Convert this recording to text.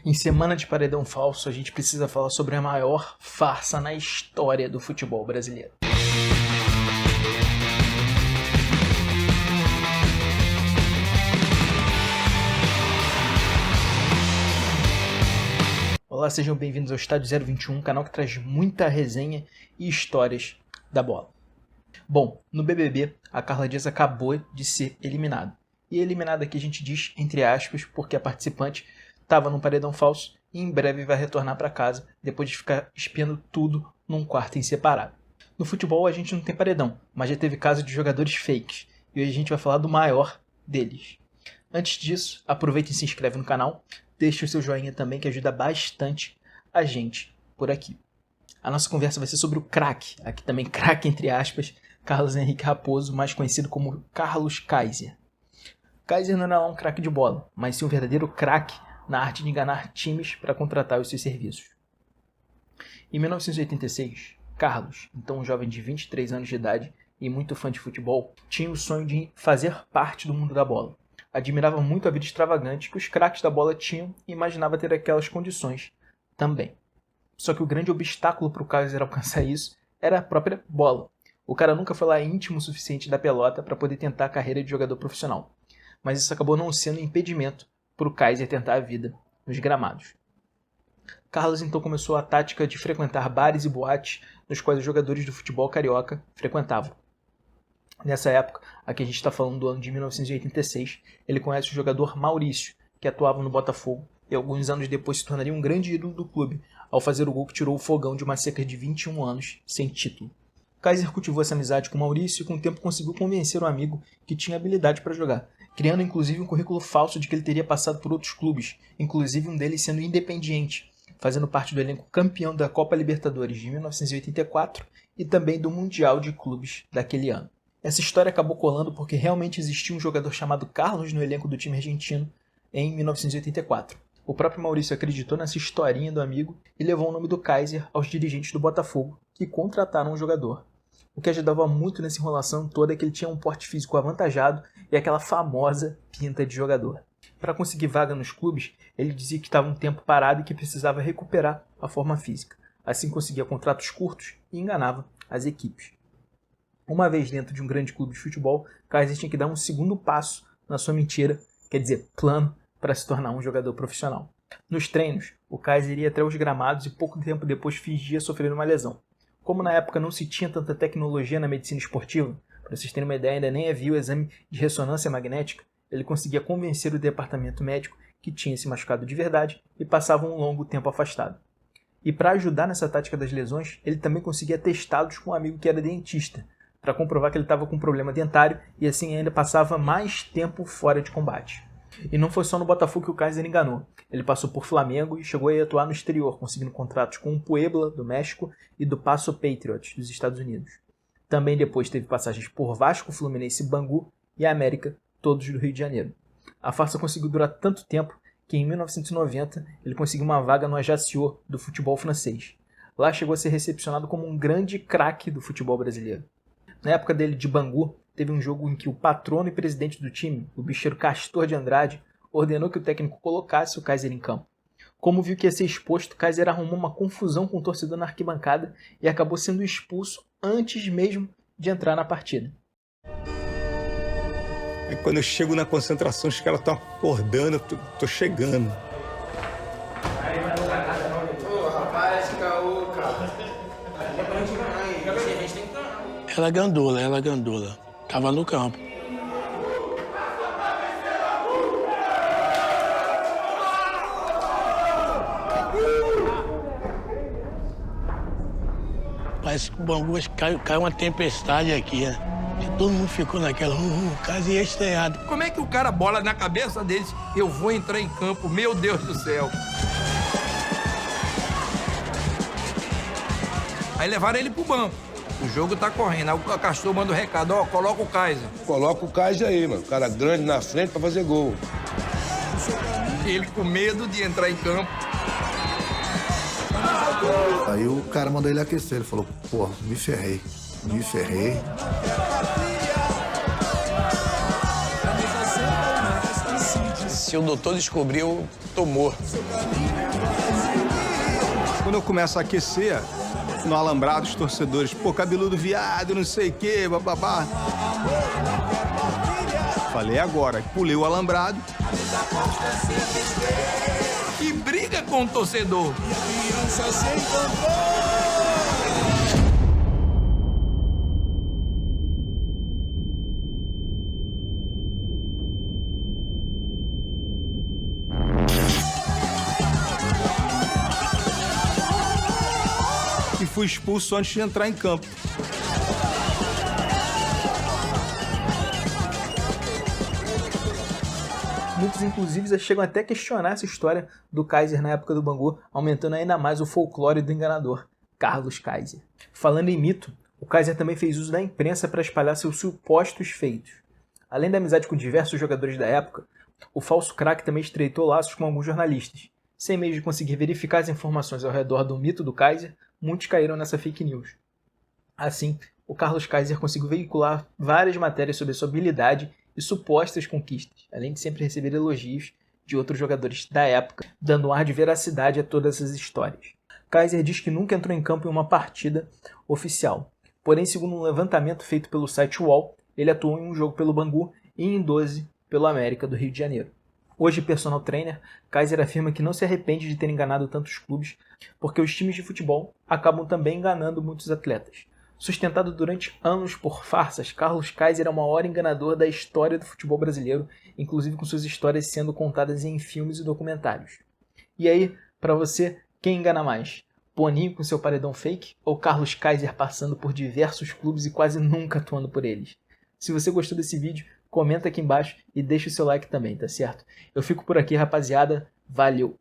Em semana de paredão falso, a gente precisa falar sobre a maior farsa na história do futebol brasileiro. Olá, sejam bem-vindos ao Estádio 021, canal que traz muita resenha e histórias da bola. Bom, no BBB, a Carla Dias acabou de ser eliminada. E eliminada aqui a gente diz entre aspas, porque a participante estava num paredão falso e em breve vai retornar para casa depois de ficar espiando tudo num quarto em separado. No futebol a gente não tem paredão, mas já teve caso de jogadores fakes. E hoje a gente vai falar do maior deles. Antes disso, aproveita e se inscreve no canal. Deixe o seu joinha também, que ajuda bastante a gente por aqui. A nossa conversa vai ser sobre o craque, aqui também craque entre aspas, Carlos Henrique Raposo, mais conhecido como Carlos Kaiser. Kaiser não era um craque de bola, mas sim um verdadeiro craque na arte de enganar times para contratar os seus serviços. Em 1986, Carlos, então um jovem de 23 anos de idade e muito fã de futebol, tinha o sonho de fazer parte do mundo da bola. Admirava muito a vida extravagante que os craques da bola tinham e imaginava ter aquelas condições também. Só que o grande obstáculo para o Kaiser alcançar isso era a própria bola. O cara nunca foi lá íntimo o suficiente da pelota para poder tentar a carreira de jogador profissional. Mas isso acabou não sendo impedimento para o Kaiser tentar a vida nos gramados. Carlos então começou a tática de frequentar bares e boates nos quais os jogadores do futebol carioca frequentavam. Nessa época, aqui a gente está falando do ano de 1986, ele conhece o jogador Maurício, que atuava no Botafogo e alguns anos depois se tornaria um grande ídolo do clube, ao fazer o gol que tirou o Fogão de uma seca de 21 anos sem título. Kaiser cultivou essa amizade com Maurício e com o tempo conseguiu convencer um amigo que tinha habilidade para jogar, criando inclusive um currículo falso de que ele teria passado por outros clubes, inclusive um deles sendo Independiente, fazendo parte do elenco campeão da Copa Libertadores de 1984 e também do Mundial de Clubes daquele ano. Essa história acabou colando porque realmente existia um jogador chamado Carlos no elenco do time argentino em 1984. O próprio Maurício acreditou nessa historinha do amigo e levou o nome do Kaiser aos dirigentes do Botafogo, que contrataram o jogador. O que ajudava muito nessa enrolação toda é que ele tinha um porte físico avantajado e aquela famosa pinta de jogador. Para conseguir vaga nos clubes, ele dizia que estava um tempo parado e que precisava recuperar a forma física. Assim conseguia contratos curtos e enganava as equipes. Uma vez dentro de um grande clube de futebol, Kaiser tinha que dar um segundo passo na sua mentira, quer dizer, plano, para se tornar um jogador profissional. Nos treinos, o Kaiser ia até os gramados e pouco tempo depois fingia sofrer uma lesão. Como na época não se tinha tanta tecnologia na medicina esportiva, para vocês terem uma ideia, ainda nem havia o exame de ressonância magnética, ele conseguia convencer o departamento médico que tinha se machucado de verdade e passava um longo tempo afastado. E para ajudar nessa tática das lesões, ele também conseguia testados com um amigo que era dentista, para comprovar que ele estava com um problema dentário e assim ainda passava mais tempo fora de combate. E não foi só no Botafogo que o Kaiser enganou. Ele passou por Flamengo e chegou a atuar no exterior, conseguindo contratos com o Puebla, do México, e do Paso Patriots, dos Estados Unidos. Também depois teve passagens por Vasco, Fluminense, Bangu e América, todos do Rio de Janeiro. A farsa conseguiu durar tanto tempo que em 1990 ele conseguiu uma vaga no Ajaccio, do futebol francês. Lá chegou a ser recepcionado como um grande craque do futebol brasileiro. Na época dele de Bangu, teve um jogo em que o patrono e presidente do time, o bicheiro Castor de Andrade, ordenou que o técnico colocasse o Kaiser em campo. Como viu que ia ser exposto, Kaiser arrumou uma confusão com o torcedor na arquibancada e acabou sendo expulso antes mesmo de entrar na partida. Aí quando eu chego na concentração, os caras estão acordando, eu tô chegando. Ela é gandula. Tava no campo. Parece que o Bangu caiu uma tempestade aqui, né? E todo mundo ficou naquela, quase ia estreado. Como é que o cara bola na cabeça deles, eu vou entrar em campo, meu Deus do céu. Aí levaram ele pro banco. O jogo tá correndo. Aí o Castor manda o recado, ó, coloca o Kaiser. Coloca o Kaiser aí, mano. O cara grande na frente pra fazer gol. Ele com medo de entrar em campo. Aí o cara mandou ele aquecer. Ele falou, pô, me ferrei. Se o doutor descobriu, tô morto. Quando eu começo a aquecer, no alambrado, os torcedores, pô, cabeludo viado, não sei o quê, bababá. Falei agora, pulei o alambrado. E briga com o torcedor. E fui expulso antes de entrar em campo. Muitos, inclusive, chegam até a questionar essa história do Kaiser na época do Bangu, aumentando ainda mais o folclore do enganador, Carlos Kaiser. Falando em mito, o Kaiser também fez uso da imprensa para espalhar seus supostos feitos. Além da amizade com diversos jogadores da época, o falso craque também estreitou laços com alguns jornalistas. Sem meio de conseguir verificar as informações ao redor do mito do Kaiser, muitos caíram nessa fake news. Assim, o Carlos Kaiser conseguiu veicular várias matérias sobre sua habilidade e supostas conquistas, além de sempre receber elogios de outros jogadores da época, dando um ar de veracidade a todas essas histórias. Kaiser diz que nunca entrou em campo em uma partida oficial, porém, segundo um levantamento feito pelo site UOL, ele atuou em um jogo pelo Bangu e em 12 pelo América do Rio de Janeiro. Hoje, personal trainer, Kaiser afirma que não se arrepende de ter enganado tantos clubes, porque os times de futebol acabam também enganando muitos atletas. Sustentado durante anos por farsas, Carlos Kaiser é o maior enganador da história do futebol brasileiro, inclusive com suas histórias sendo contadas em filmes e documentários. E aí, para você, quem engana mais? Boninho com seu paredão fake ou Carlos Kaiser passando por diversos clubes e quase nunca atuando por eles? Se você gostou desse vídeo, comenta aqui embaixo e deixa o seu like também, tá certo? Eu fico por aqui, rapaziada. Valeu!